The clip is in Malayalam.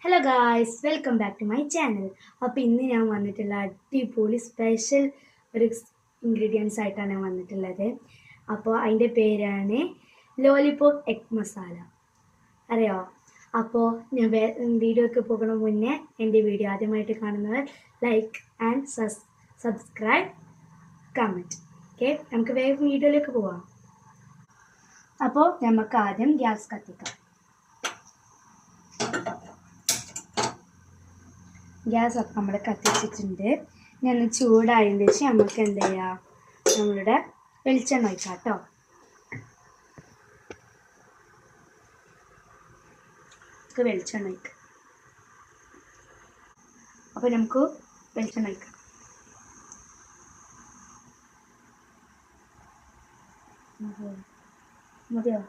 Hello guys, welcome back to my channel. അപ്പോൾ ഇന്ന് ഞാൻ വന്നിട്ടുള്ള അടിപൊളി സ്പെഷ്യൽ ഒരു ഇൻഗ്രീഡിയൻസ് ആയിട്ടാണ് ഞാൻ വന്നിട്ടുള്ളത്. അപ്പോൾ അതിൻ്റെ പേരാണ് ലോലിപോപ്പ് എഗ് മസാല. അറിയോ? അപ്പോൾ ഞാൻ വീഡിയോക്ക് പോകുന്ന മുന്നേ എൻ്റെ വീഡിയോ ആദ്യമായിട്ട് കാണുന്നവർ like and subscribe, comment. Okay, നമുക്ക് വേഗം വീഡിയോയിലേക്ക് പോവാം. അപ്പോൾ നമുക്ക് ആദ്യം ഗ്യാസ് കത്തിക്കാം. ഗ്യാസ് ഒക്കെ നമ്മൾ കത്തിച്ചിട്ടുണ്ട്. ഞാൻ ചൂടായതിന് ശേഷം നമുക്ക് എന്ത് ചെയ്യാം, നമ്മളുടെ വെളിച്ചെണ്ണ ഒഴിക്കാം കേട്ടോ. വെളിച്ചെണ്ണ ഒഴിക്കാം. അപ്പോൾ നമുക്ക് വെളിച്ചെണ്ണ ഒഴിക്കാം. മതിയോ?